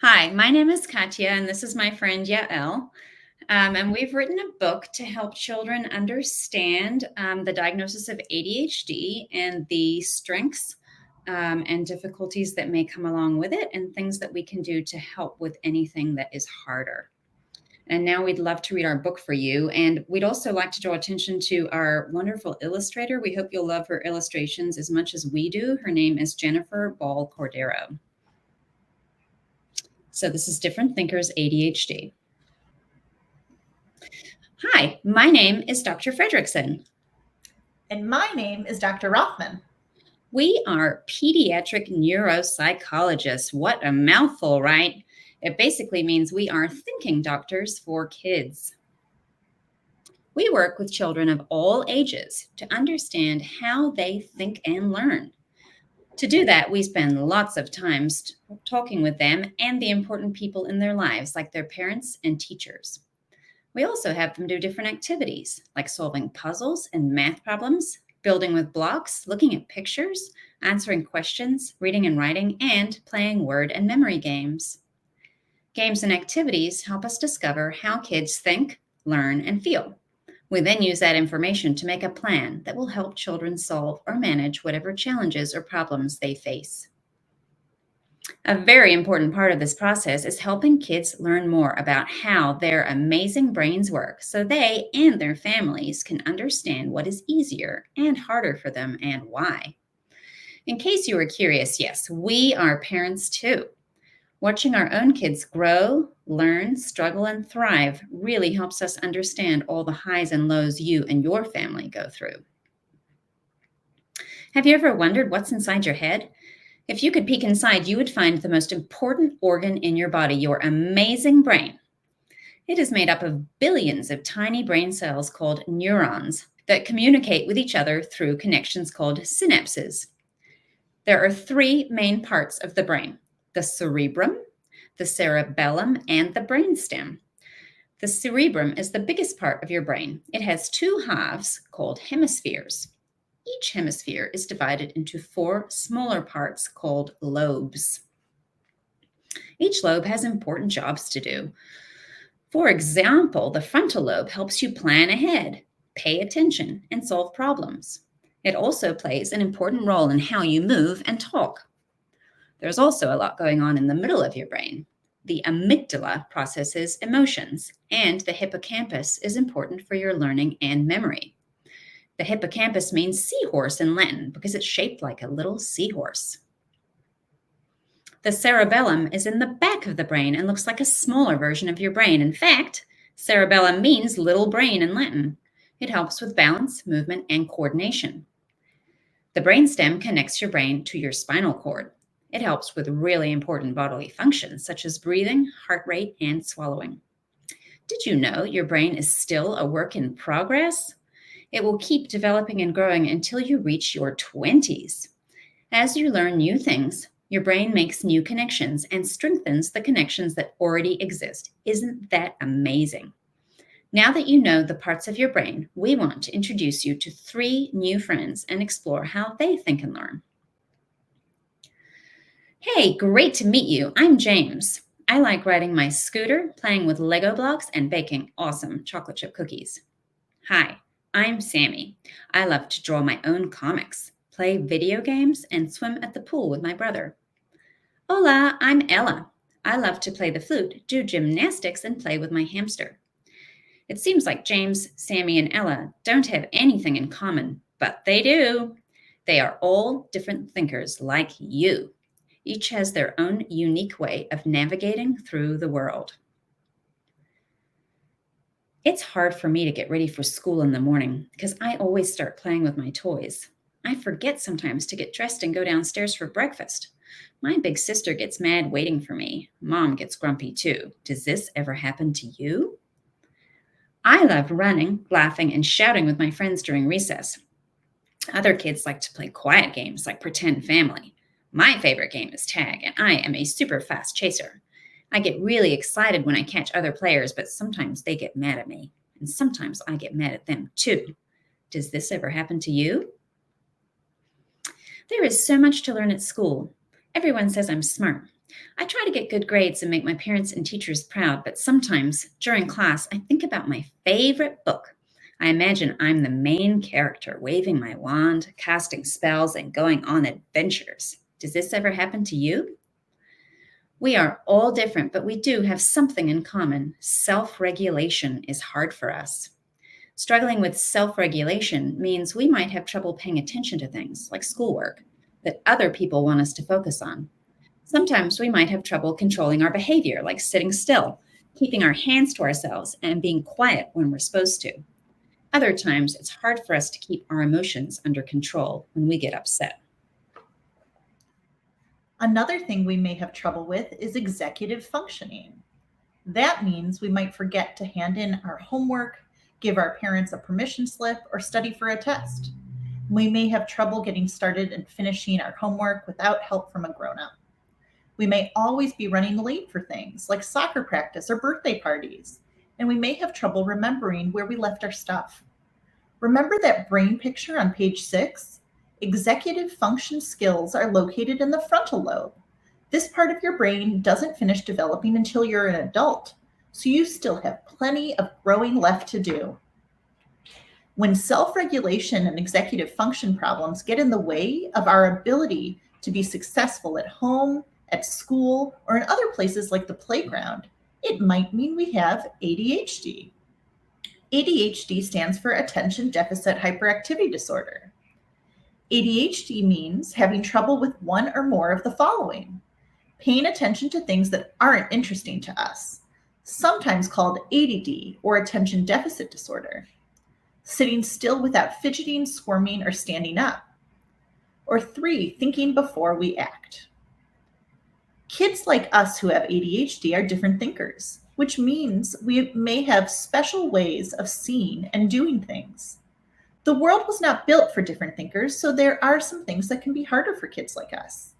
Hi, my name is Katia, and this is my friend Yael. And we've written a book to help children understand the diagnosis of ADHD and the strengths and difficulties that may come along with it, and things that we can do to help with anything that is harder. And now we'd love to read our book for you. And we'd also like to draw attention to our wonderful illustrator. We hope you'll love her illustrations as much as we do. Her name is Jennifer Ball Cordero. So this is Different Thinkers ADHD. Hi, my name is Dr. Fredriksen. And my name is Dr. Rothman. We are pediatric neuropsychologists. What a mouthful, right? It basically means we are thinking doctors for kids. We work with children of all ages to understand how they think and learn. To do that, we spend lots of time talking with them and the important people in their lives, like their parents and teachers. We also have them do different activities, like solving puzzles and math problems, building with blocks, looking at pictures, answering questions, reading and writing, and playing word and memory games. Games and activities help us discover how kids think, learn, and feel. We then use that information to make a plan that will help children solve or manage whatever challenges or problems they face. A very important part of this process is helping kids learn more about how their amazing brains work so they and their families can understand what is easier and harder for them and why. In case you were curious, yes, we are parents too. Watching our own kids grow, learn, struggle, and thrive really helps us understand all the highs and lows you and your family go through. Have you ever wondered what's inside your head? If you could peek inside, you would find the most important organ in your body, your amazing brain. It is made up of billions of tiny brain cells called neurons that communicate with each other through connections called synapses. There are three main parts of the brain: the cerebrum, the cerebellum, and the brainstem. The cerebrum is the biggest part of your brain. It has two halves called hemispheres. Each hemisphere is divided into four smaller parts called lobes. Each lobe has important jobs to do. For example, the frontal lobe helps you plan ahead, pay attention, and solve problems. It also plays an important role in how you move and talk. There's also a lot going on in the middle of your brain. The amygdala processes emotions, and the hippocampus is important for your learning and memory. The hippocampus means seahorse in Latin because it's shaped like a little seahorse. The cerebellum is in the back of the brain and looks like a smaller version of your brain. In fact, cerebellum means little brain in Latin. It helps with balance, movement, and coordination. The brainstem connects your brain to your spinal cord. It helps with really important bodily functions such as breathing, heart rate, and swallowing. Did you know your brain is still a work in progress? It will keep developing and growing until you reach your 20s. As you learn new things, your brain makes new connections and strengthens the connections that already exist. Isn't that amazing? Now that you know the parts of your brain, we want to introduce you to three new friends and explore how they think and learn. Hey, great to meet you. I'm James. I like riding my scooter, playing with Lego blocks, and baking awesome chocolate chip cookies. Hi, I'm Sammy. I love to draw my own comics, play video games, and swim at the pool with my brother. Hola, I'm Ella. I love to play the flute, do gymnastics, and play with my hamster. It seems like James, Sammy, and Ella don't have anything in common, but they do. They are all different thinkers like you. Each has their own unique way of navigating through the world. It's hard for me to get ready for school in the morning because I always start playing with my toys. I forget sometimes to get dressed and go downstairs for breakfast. My big sister gets mad waiting for me. Mom gets grumpy too. Does this ever happen to you? I love running, laughing, and shouting with my friends during recess. Other kids like to play quiet games like pretend family. My favorite game is tag, and I am a super fast chaser. I get really excited when I catch other players, but sometimes they get mad at me, and sometimes I get mad at them too. Does this ever happen to you? There is so much to learn at school. Everyone says I'm smart. I try to get good grades and make my parents and teachers proud, but sometimes during class, I think about my favorite book. I imagine I'm the main character, waving my wand, casting spells, and going on adventures. Does this ever happen to you? We are all different, but we do have something in common. Self regulation is hard for us. Struggling with self regulation means we might have trouble paying attention to things like schoolwork that other people want us to focus on. Sometimes we might have trouble controlling our behavior, like sitting still, keeping our hands to ourselves, and being quiet when we're supposed to. Other times, it's hard for us to keep our emotions under control when we get upset. Another thing we may have trouble with is executive functioning. That means we might forget to hand in our homework, give our parents a permission slip, or study for a test. We may have trouble getting started and finishing our homework without help from a grown-up. We may always be running late for things like soccer practice or birthday parties, and we may have trouble remembering where we left our stuff. Remember that brain picture on page 6? Executive function skills are located in the frontal lobe. This part of your brain doesn't finish developing until you're an adult, so you still have plenty of growing left to do. When self-regulation and executive function problems get in the way of our ability to be successful at home, at school, or in other places like the playground, it might mean we have ADHD. ADHD stands for Attention Deficit Hyperactivity Disorder. ADHD means having trouble with one or more of the following: paying attention to things that aren't interesting to us, sometimes called ADD or Attention Deficit Disorder; sitting still without fidgeting, squirming, or standing up; or 3, thinking before we act. Kids like us who have ADHD are different thinkers, which means we may have special ways of seeing and doing things. The world was not built for different thinkers, so there are some things that can be harder for kids like us.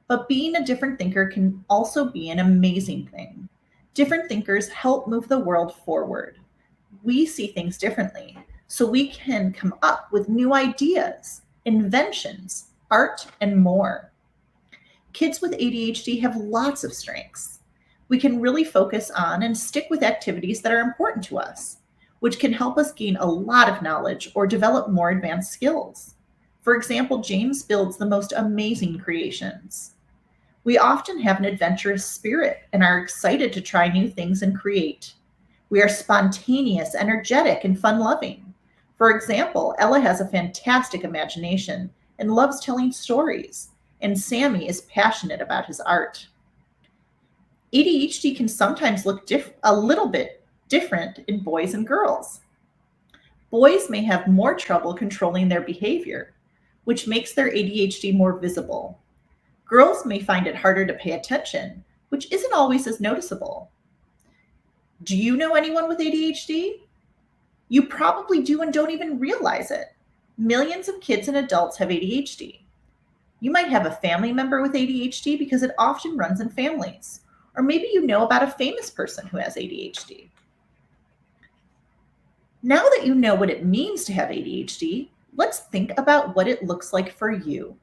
But being a different thinker can also be an amazing thing. Different thinkers help move the world forward. We see things differently, so we can come up with new ideas, inventions, art, and more. Kids with ADHD have lots of strengths. We can really focus on and stick with activities that are important to us, which can help us gain a lot of knowledge or develop more advanced skills. For example, James builds the most amazing creations. We often have an adventurous spirit and are excited to try new things and create. We are spontaneous, energetic, and fun-loving. For example, Ella has a fantastic imagination and loves telling stories, and Sammy is passionate about his art. ADHD can sometimes look a little bit different in boys and girls. Boys may have more trouble controlling their behavior, which makes their ADHD more visible. Girls may find it harder to pay attention, which isn't always as noticeable. Do you know anyone with ADHD? You probably do and don't even realize it. Millions of kids and adults have ADHD. You might have a family member with ADHD because it often runs in families. Or maybe you know about a famous person who has ADHD. Now that you know what it means to have ADHD, let's think about what it looks like for you.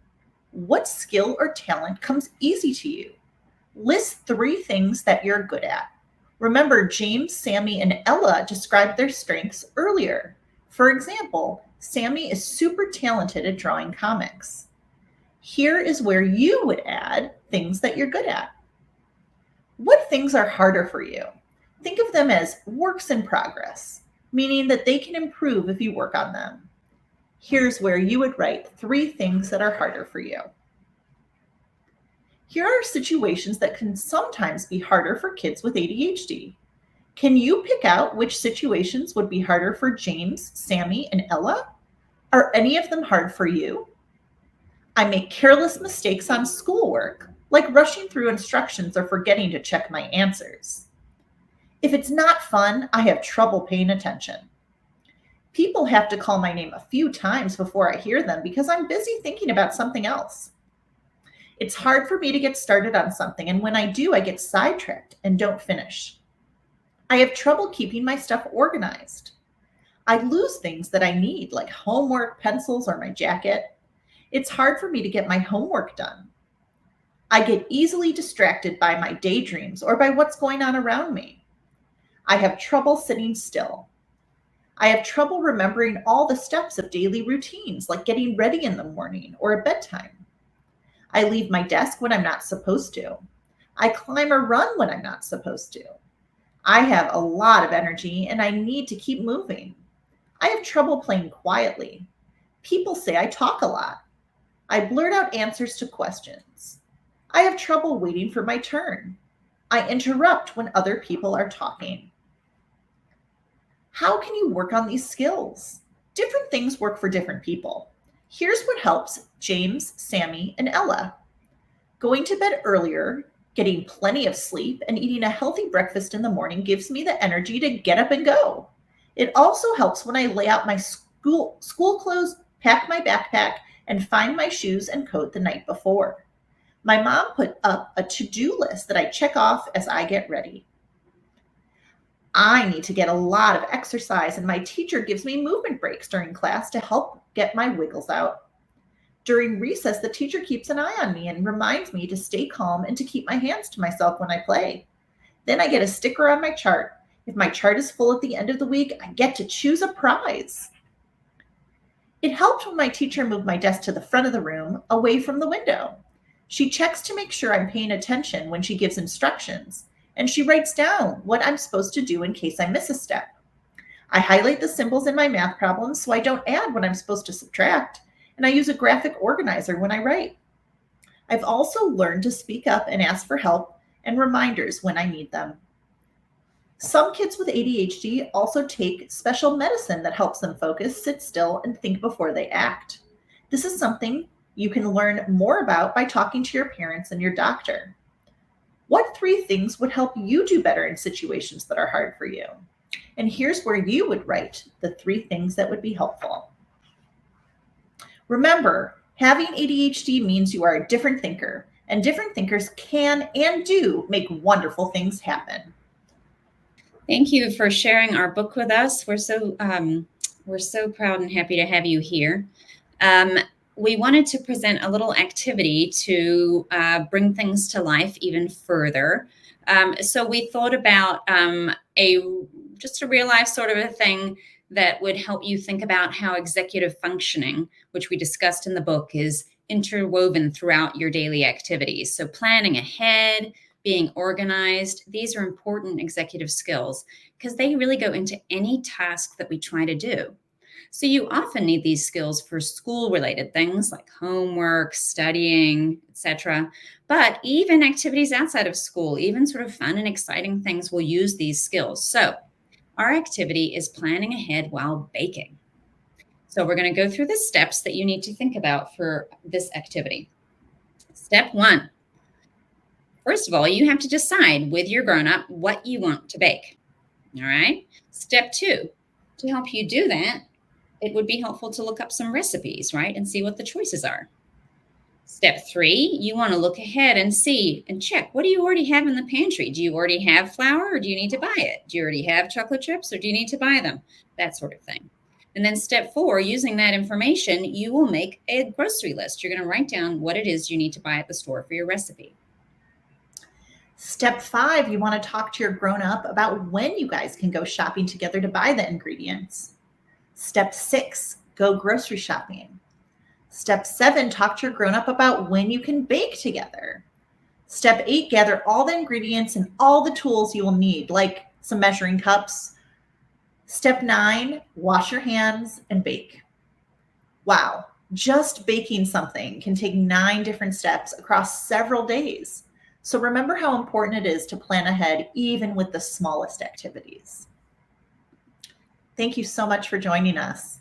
What skill or talent comes easy to you? List 3 things that you're good at. Remember, James, Sammy, and Ella described their strengths earlier. For example, Sammy is super talented at drawing comics. Here is where you would add things that you're good at. What things are harder for you? Think of them as works in progress, meaning that they can improve if you work on them. Here's where you would write 3 things that are harder for you. Here are situations that can sometimes be harder for kids with ADHD. Can you pick out which situations would be harder for James, Sammy, and Ella? Are any of them hard for you? I make careless mistakes on schoolwork, like rushing through instructions or forgetting to check my answers. If it's not fun, I have trouble paying attention. People have to call my name a few times before I hear them because I'm busy thinking about something else. It's hard for me to get started on something, and when I do, I get sidetracked and don't finish. I have trouble keeping my stuff organized. I lose things that I need, like homework, pencils, or my jacket. It's hard for me to get my homework done. I get easily distracted by my daydreams or by what's going on around me. I have trouble sitting still. I have trouble remembering all the steps of daily routines, like getting ready in the morning or at bedtime. I leave my desk when I'm not supposed to. I climb or run when I'm not supposed to. I have a lot of energy and I need to keep moving. I have trouble playing quietly. People say I talk a lot. I blurt out answers to questions. I have trouble waiting for my turn. I interrupt when other people are talking. How can you work on these skills? Different things work for different people. Here's what helps James, Sammy, and Ella. Going to bed earlier, getting plenty of sleep, and eating a healthy breakfast in the morning gives me the energy to get up and go. It also helps when I lay out my school clothes, pack my backpack, and find my shoes and coat the night before. My mom put up a to-do list that I check off as I get ready. I need to get a lot of exercise, and my teacher gives me movement breaks during class to help get my wiggles out. During recess, the teacher keeps an eye on me and reminds me to stay calm and to keep my hands to myself when I play. Then I get a sticker on my chart. If my chart is full at the end of the week, I get to choose a prize. It helped when my teacher moved my desk to the front of the room, away from the window. She checks to make sure I'm paying attention when she gives instructions, and she writes down what I'm supposed to do in case I miss a step. I highlight the symbols in my math problems so I don't add what I'm supposed to subtract, and I use a graphic organizer when I write. I've also learned to speak up and ask for help and reminders when I need them. Some kids with ADHD also take special medicine that helps them focus, sit still, and think before they act. This is something you can learn more about by talking to your parents and your doctor. What 3 things would help you do better in situations that are hard for you? And here's where you would write the 3 things that would be helpful. Remember, having ADHD means you are a different thinker, and different thinkers can and do make wonderful things happen. Thank you for sharing our book with us. We're so proud and happy to have you here. We wanted to present a little activity to bring things to life even further. So we thought about just a real life sort of a thing that would help you think about how executive functioning, which we discussed in the book, is interwoven throughout your daily activities. So planning ahead, being organized, these are important executive skills because they really go into any task that we try to do. So you often need these skills for school-related things like homework, studying, etc. But even activities outside of school, even sort of fun and exciting things will use these skills. So our activity is planning ahead while baking. So we're going to go through the steps that you need to think about for this activity. Step 1. First of all, you have to decide with your grown-up what you want to bake. All right. Step 2, to help you do that, it would be helpful to look up some recipes, right, and see what the choices are. Step 3, you want to look ahead and see and check, what do you already have in the pantry? Do you already have flour or do you need to buy it? Do you already have chocolate chips or do you need to buy them? That sort of thing. And then step 4, using that information, you will make a grocery list. You're going to write down what it is you need to buy at the store for your recipe. Step 5, you want to talk to your grown-up about when you guys can go shopping together to buy the ingredients. Step 6, go grocery shopping. Step 7, talk to your grown-up about when you can bake together. Step 8, gather all the ingredients and all the tools you will need, like some measuring cups. Step 9, wash your hands and bake. Wow, just baking something can take 9 different steps across several days. So remember how important it is to plan ahead, even with the smallest activities. Thank you so much for joining us.